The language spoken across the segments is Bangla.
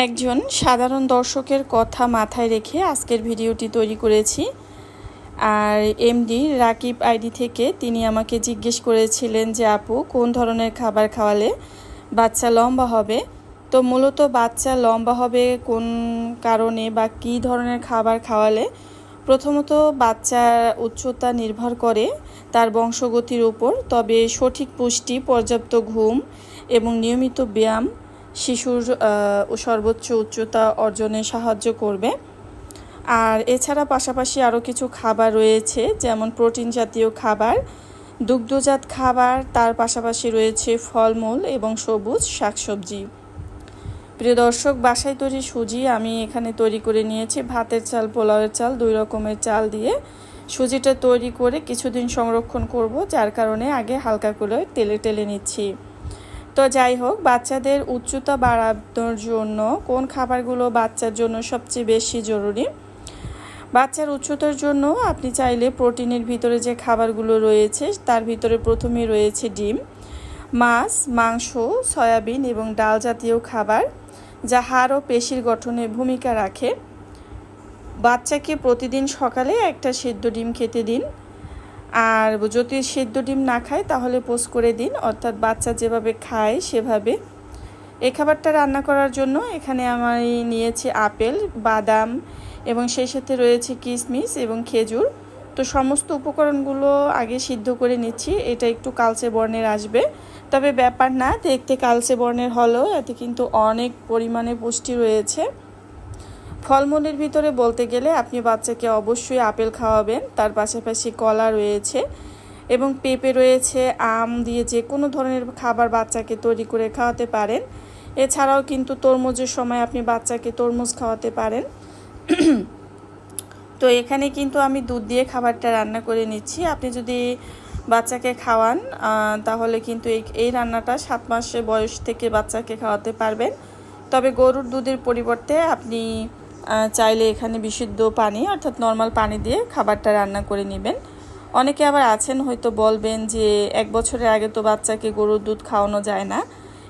একজন সাধারণ দর্শকের কথা মাথায় রেখে আজকের ভিডিওটি তৈরি করেছি। আর এমডি রাকিব আইডি থেকে তিনি আমাকে জিজ্ঞেস করেছিলেন যে আপু কোন ধরনের খাবার খাওয়ালে বাচ্চা লম্বা হবে। তো মূলত বাচ্চা লম্বা হবে কোন কারণে বা কী ধরনের খাবার খাওয়ালে, প্রথমত বাচ্চার উচ্চতা নির্ভর করে তার বংশগতির উপর। তবে সঠিক পুষ্টি, পর্যাপ্ত ঘুম এবং নিয়মিত ব্যায়াম শিশুর সর্বোচ্চ উচ্চতা অর্জনে সাহায্য করবে। আর এছাড়া পাশাপাশি আরও কিছু খাবার রয়েছে, যেমন প্রোটিন জাতীয় খাবার, দুগ্ধজাত খাবার, তার পাশাপাশি রয়েছে ফলমূল এবং সবুজ শাকসবজি। প্রিয় দর্শক, বাসায় তৈরি সুজি আমি এখানে তৈরি করে নিয়েছি। ভাতের চাল, পোলাওয়ের চাল, 2 রকমের চাল দিয়ে সুজিটা তৈরি করে কিছুদিন সংরক্ষণ করব, যার কারণে আগে হালকা করে টেলে নিচ্ছি। তো যাই হোক, বাচ্চাদের উচ্চতা বাড়ানোর জন্য কোন খাবারগুলো বাচ্চার জন্য সবচেয়ে বেশি জরুরি? বাচ্চার উচ্চতার জন্য আপনি চাইলে প্রোটিনের ভিতরে যে খাবারগুলো রয়েছে তার ভিতরে প্রথমেই রয়েছে ডিম, মাছ, মাংস, সয়াবিন এবং ডাল জাতীয় খাবার, যা হাড় ও পেশির গঠনে ভূমিকা রাখে। বাচ্চাকে প্রতিদিন সকালে একটা সেদ্ধ ডিম খেতে দিন। আর যদি সেদ্ধ ডিম না খায় তাহলে পোস্ট করে দিন, অর্থাৎ বাচ্চা যেভাবে খায় সেভাবে। এই খাবারটা রান্না করার জন্য এখানে আমি নিয়েছি আপেল, বাদাম এবং সেই সাথে রয়েছে কিশমিশ এবং খেজুর। তো সমস্ত উপকরণগুলো আগে সিদ্ধ করে নিচ্ছি। এটা একটু কালচে বর্ণের আসবে, তবে ব্যাপার না, দেখতে কালচে বর্ণের হলেও এতে কিন্তু অনেক পরিমাণে পুষ্টি রয়েছে। ফলমূলের ভিতরে বলতে গেলে আপনি বাচ্চাকে অবশ্যই আপেল খাওয়াবেন, তার পাশাপাশি কলা রয়েছে এবং পেঁপে রয়েছে। আম দিয়ে যে কোনো ধরনের খাবার বাচ্চাকে তৈরি করে খাওয়াতে পারেন। এছাড়াও কিন্তু তরমুজের সময় আপনি বাচ্চাকে তরমুজ খাওয়াতে পারেন। তো এখানে কিন্তু আমি দুধ দিয়ে খাবারটা রান্না করে নিচ্ছি। আপনি যদি বাচ্চাকে খাওয়ান তাহলে কিন্তু এই রান্নাটা 7 মাসের বয়স থেকে বাচ্চাকে খাওয়াতে পারবেন। তবে গরুর দুধের পরিবর্তে আপনি চাইলে এখানে বিশুদ্ধ পানি অর্থাৎ নর্মাল পানি দিয়ে খাবারটা রান্না করে নেবেন। অনেকে আবার আছেন হয়তো বলবেন যে 1 বছরের আগে তো বাচ্চাকে গরুর দুধ খাওয়ানো যায় না।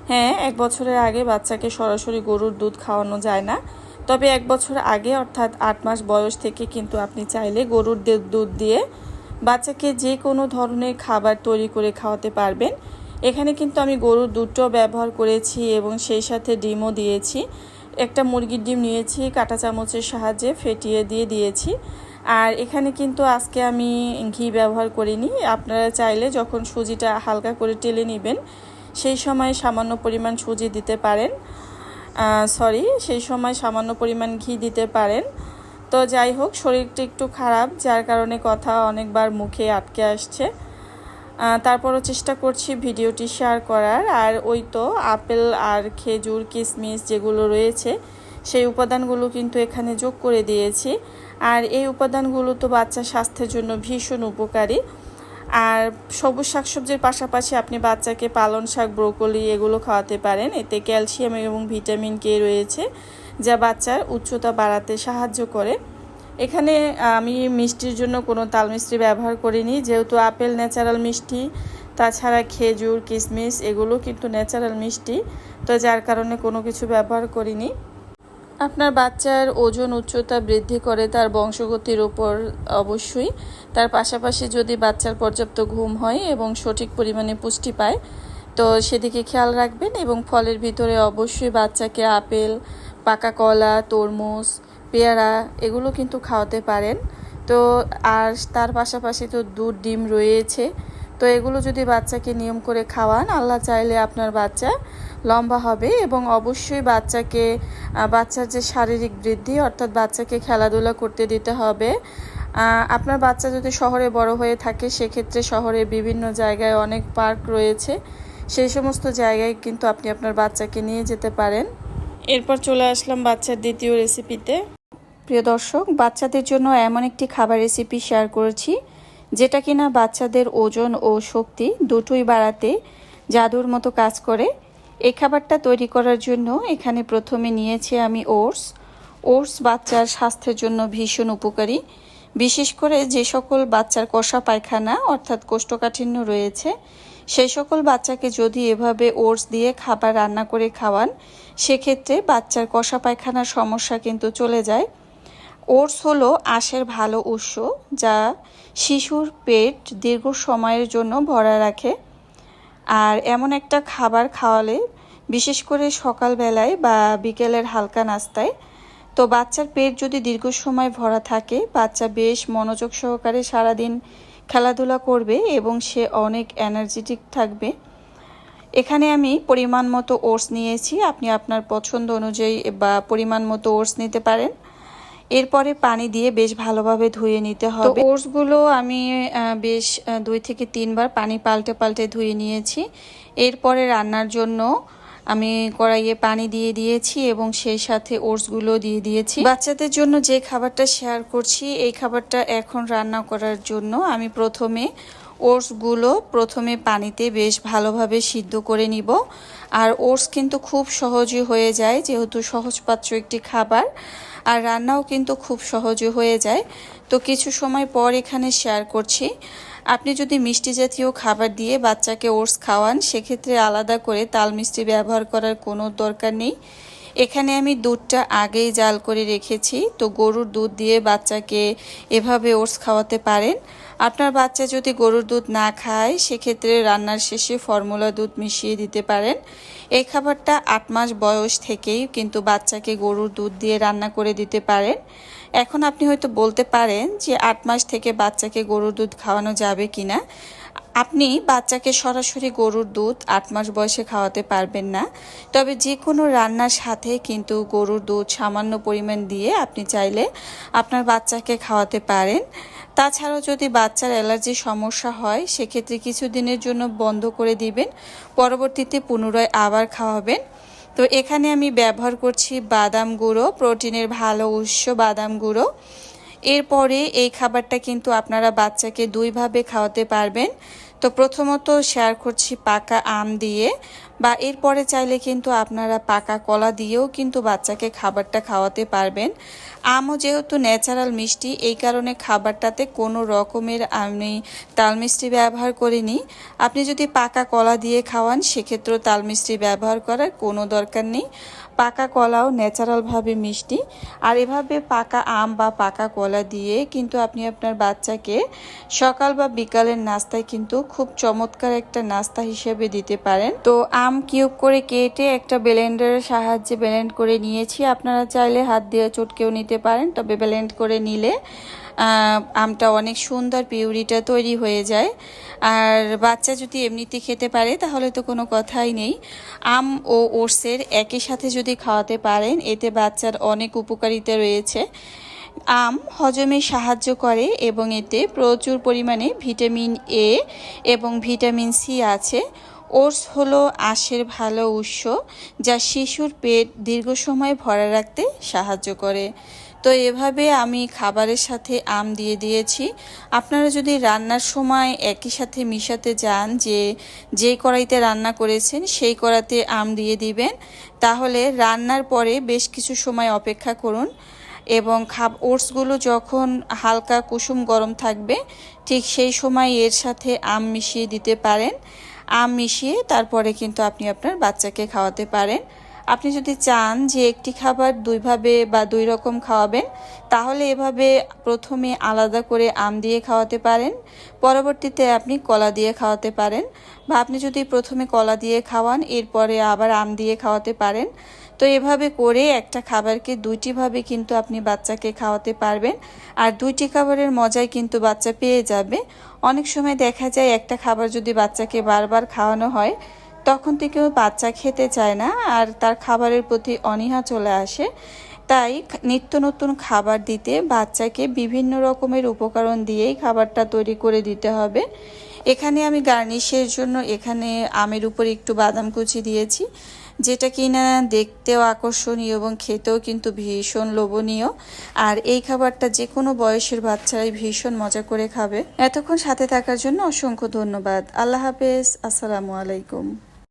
হ্যাঁ, 1 বছরের আগে বাচ্চাকে সরাসরি গরুর দুধ খাওয়ানো যায় না। তবে 1 বছর আগে অর্থাৎ 8 মাস বয়স থেকে কিন্তু আপনি চাইলে গরুর দুধ দিয়ে বাচ্চাকে যে কোনো ধরনের খাবার তৈরি করে খাওয়াতে পারবেন। এখানে কিন্তু আমি গরুর দুধটাও ব্যবহার করেছি এবং সেই সাথে ডিমও দিয়েছি। একটা মুরগির ডিম নিয়েছি, কাঁটা চামচের সাহায্যে ফেটিয়ে দিয়েছি। আর এখানে কিন্তু আজকে আমি ঘি ব্যবহার করিনি। আপনারা চাইলে যখন সুজিটা হালকা করে টেলে নেবেন সেই সময় সামান্য পরিমাণ সুজি দিতে পারেন, সেই সময় সামান্য পরিমাণ ঘি দিতে পারেন। তো যাই হোক, শরীরটা একটু খারাপ, যার কারণে কথা অনেকবার মুখে আটকে আসছে। তারপরও চেষ্টা করছি ভিডিওটি শেয়ার করার। আর ওই তো আপেল আর খেজুর, কিশমিশ যেগুলো রয়েছে সেই উপাদানগুলো কিন্তু এখানে যোগ করে দিয়েছি। আর এই উপাদানগুলো তো বাচ্চার স্বাস্থ্যের জন্য ভীষণ উপকারী। আর সবুজ শাকসবজির পাশাপাশি আপনি বাচ্চাকে পালং শাক, ব্রোকলি এগুলো খাওয়াতে পারেন। এতে ক্যালসিয়াম এবং ভিটামিন কে রয়েছে, যা বাচ্চার উচ্চতা বাড়াতে সাহায্য করে। এখানে আমি মিষ্টির জন্য কোনো তাল মিষ্টি ব্যবহার করিনি, যেহেতু আপেল ন্যাচারাল মিষ্টি, তাছাড়া খেজুর, কিশমিশ এগুলো কিন্তু ন্যাচারাল মিষ্টি, তো যার কারণে কোনো কিছু ব্যবহার করিনি। আপনার বাচ্চার ওজন, উচ্চতা বৃদ্ধি করে তার বংশগতির উপর অবশ্যই। তার পাশাপাশি যদি বাচ্চার পর্যাপ্ত ঘুম হয় এবং সঠিক পরিমাণে পুষ্টি পায় তো সেদিকে খেয়াল রাখবেন। এবং ফলের ভিতরে অবশ্যই বাচ্চাকে আপেল, পাকা কলা, তরমুজ, পেয়ারা এগুলো কিন্তু খাওয়াতে পারেন। তো আর তার পাশাপাশি তো দুধ, ডিম রয়েছে। তো এগুলো যদি বাচ্চাকে নিয়ম করে খাওয়ান, আল্লাহ চাইলে আপনার বাচ্চা লম্বা হবে। এবং অবশ্যই বাচ্চার যে শারীরিক বৃদ্ধি অর্থাৎ বাচ্চাকে খেলাধুলা করতে দিতে হবে। আপনার বাচ্চা যদি শহরে বড় হয়ে থাকে সেক্ষেত্রে শহরে বিভিন্ন জায়গায় অনেক পার্ক রয়েছে, সেই সমস্ত জায়গায় কিন্তু আপনি আপনার বাচ্চাকে নিয়ে যেতে পারেন। এরপর চলে আসলাম বাচ্চার দ্বিতীয় রেসিপিতে। প্রিয় দর্শক, বাচ্চাদের জন্য এমন একটি খাবার রেসিপি শেয়ার করেছি যেটা কিনা বাচ্চাদের ওজন ও শক্তি দুটোই বাড়াতে জাদুর মতো কাজ করে। এই খাবারটা তৈরি করার জন্য এখানে প্রথমে নিয়েছি আমি ওটস বাচ্চার স্বাস্থ্যের জন্য ভীষণ উপকারী। বিশেষ করে যে সকল বাচ্চার কষা পায়খানা অর্থাৎ কোষ্ঠকাঠিন্য রয়েছে সেই সকল বাচ্চাকে যদি এভাবে ওটস দিয়ে খাবার রান্না করে খাওয়ান, সেক্ষেত্রে বাচ্চার কষা পায়খানার সমস্যা কিন্তু চলে যায়। ওটস হলো আঁশের ভালো উৎস, যা শিশুর পেট দীর্ঘ সময়ের জন্য ভরা রাখে। আর এমন একটা খাবার খাওয়ালে, বিশেষ করে সকালবেলায় বা বিকেলের হালকা নাস্তায়, তো বাচ্চার পেট যদি দীর্ঘ সময় ভরা থাকে, বাচ্চা বেশ মনোযোগ সহকারে সারাদিন খেলাধুলা করবে এবং সে অনেক এনার্জেটিক থাকবে। এখানে আমি পরিমাণ মতো ওটস নিয়েছি, আপনি আপনার পছন্দ অনুযায়ী বা পরিমাণ মতো ওটস নিতে পারেন। এরপরে পানি দিয়ে বেশ ভালোভাবে ধুয়ে নিতে হবে। ওটসগুলো আমি বেশ 2 থেকে 3 বার পানি পাল্টে পাল্টে ধুয়ে নিয়েছি। এরপরে রান্নার জন্য আমি কড়াইয়ে পানি দিয়ে দিয়েছি এবং সেই সাথে ওটসগুলো দিয়ে দিয়েছি। বাচ্চাদের জন্য যে খাবারটা শেয়ার করছি, এই খাবারটা এখন রান্না করার জন্য আমি ওটসগুলো প্রথমে পানিতে বেশ ভালোভাবে সিদ্ধ করে নিব। আর ওটস কিন্তু খুব সহজে হয়ে যায়, যেহেতু সহজপাচ্য একটি খাবার, আর রান্নাও কিন্তু খুব সহজে হয়ে যায়। তো কিছু সময় পর এখানে শেয়ার করছি, আপনি যদি মিষ্টি জাতীয় খাবার দিয়ে বাচ্চাকে ওটস খাওয়ান, সেক্ষেত্রে আলাদা করে তাল মিষ্টি ব্যবহার করার কোনো দরকার নেই। এখানে আমি দুধটা আগেই জাল করে রেখেছি, তো গরুর দুধ দিয়ে বাচ্চাকে এভাবে ওটস খাওয়াতে পারেন। আপনার বাচ্চা যদি গরুর দুধ না খায়, সেক্ষেত্রে রান্নার শেষে ফর্মুলা দুধ মিশিয়ে দিতে পারেন। এই খাবারটা 8 মাস বয়স থেকেই কিন্তু বাচ্চাকে গরুর দুধ দিয়ে রান্না করে দিতে পারেন। এখন আপনি হয়তো বলতে পারেন যে 8 মাস থেকে বাচ্চাকে গরুর দুধ খাওয়ানো যাবে কিনা। আপনি বাচ্চাকে সরাসরি গরুর দুধ 8 মাস বয়সে খাওয়াতে পারবেন না, তবে যে কোনো রান্নার সাথে কিন্তু গরুর দুধ সামান্য পরিমাণ দিয়ে আপনি চাইলে আপনার বাচ্চাকে খাওয়াতে পারেন। তাছাড়াও যদি বাচ্চার অ্যালার্জির সমস্যা হয়, সেক্ষেত্রে কিছুদিনের জন্য বন্ধ করে দিবেন, পরবর্তীতে পুনরায় আবার খাওয়াবেন। তো এখানে আমি ব্যবহার করছি বাদাম গুঁড়ো, প্রোটিনের ভালো উৎস বাদাম গুঁড়ো। এরপরে এই খাবারটা কিন্তু আপনারা বাচ্চাকে 2 ভাবে খাওয়াতে পারবেন। তো প্রথমত শেয়ার করছি পাকা আম দিয়ে, বা এরপরে চাইলে কিন্তু আপনারা পাকা কলা দিয়েও কিন্তু বাচ্চাকে খাবারটা খাওয়াতে পারবেন। আমও যেহেতু ন্যাচারাল মিষ্টি, এই কারণে খাবারটাতে কোনো রকমের আমি তাল মিষ্টি ব্যবহার করিনি। আপনি যদি পাকা কলা দিয়ে খাওয়ান, সেক্ষেত্রেও তাল মিষ্টি ব্যবহার করার কোনো দরকার নেই। পাকা কলাও ন্যাচারালভাবে মিষ্টি। আর এভাবে পাকা আম বা পাকা কলা দিয়ে কিন্তু আপনি আপনার বাচ্চাকে সকাল বা বিকালের নাস্তায় কিন্তু খুব চমৎকার একটা নাস্তা হিসেবে দিতে পারেন। তো আম কিউব করে কেটে একটা ব্লেন্ডারের সাহায্যে ব্লেন্ড করে নিয়েছি। আপনারা চাইলে হাত দিয়ে চটকেও নিতে পারেন, তবে ব্লেন্ড করে নিলে আমটা অনেক সুন্দর পিউরিটা তৈরি হয়ে যায়। আর বাচ্চা যদি এমনিতে খেতে পারে, তাহলে তো কোনো কথাই নেই। আম ও ওটসের একই সাথে যদি খাওয়াতে পারেন, এতে বাচ্চার অনেক উপকারিতা রয়েছে। আম হজমে সাহায্য করে এবং এতে প্রচুর পরিমাণে ভিটামিন এ এবং ভিটামিন সি আছে। ওটস হলো আঁশের ভালো উৎস, যা শিশুর পেট দীর্ঘ সময় ভরা রাখতে সাহায্য করে। তো এভাবে আমি খাবারের সাথে আম দিয়ে দিয়েছি। আপনারা যদি রান্নার সময় একই সাথে মিশাতে যান, যেই কড়াইতে রান্না করেছেন সেই কড়াইতে আম দিয়ে দিবেন, তাহলে রান্নার পরে বেশ কিছু সময় অপেক্ষা করুন এবং ওটসগুলো যখন হালকা কুসুম গরম থাকবে, ঠিক সেই সময় এর সাথে আম মিশিয়ে দিতে পারেন। আম মিশিয়ে তারপরে কিন্তু আপনি আপনার বাচ্চাকে খাওয়াতে পারেন। আপনি যদি চান যে একটি খাবার 2 ভাবে বা 2 রকম খাওয়াবেন, তাহলে এভাবে প্রথমে আলাদা করে আম দিয়ে খাওয়াতে পারেন, পরবর্তীতে আপনি কলা দিয়ে খাওয়াতে পারেন, বা আপনি যদি প্রথমে কলা দিয়ে খাওয়ান, এরপরে আবার আম দিয়ে খাওয়াতে পারেন। তো এভাবে করে একটা খাবারকে 2টি ভাবে কিন্তু আপনি বাচ্চাকে খাওয়াতে পারবেন, আর 2টি খাবারের মজাই কিন্তু বাচ্চা পেয়ে যাবে। অনেক সময় দেখা যায় একটা খাবার যদি বাচ্চাকে বারবার খাওয়ানো হয়, তখন থেকেও বাচ্চা খেতে চায় না আর তার খাবারের প্রতি অনীহা চলে আসে। তাই নিত্য নতুন খাবার দিতে বাচ্চাকে বিভিন্ন রকমের উপকরণ দিয়েই খাবারটা তৈরি করে দিতে হবে। এখানে আমি গার্নিশের জন্য এখানে আমের উপর একটু বাদাম কুচি দিয়েছি, যেটা কিনা দেখতেও আকর্ষণীয় এবং খেতেও কিন্তু ভীষণ লোভনীয়। আর এই খাবারটা যে কোনো বয়সের বাচ্চারাই ভীষণ মজা করে খাবে। এতক্ষণ সাথে থাকার জন্য অসংখ্য ধন্যবাদ। আল্লাহ হাফেজ, আসসালামু আলাইকুম।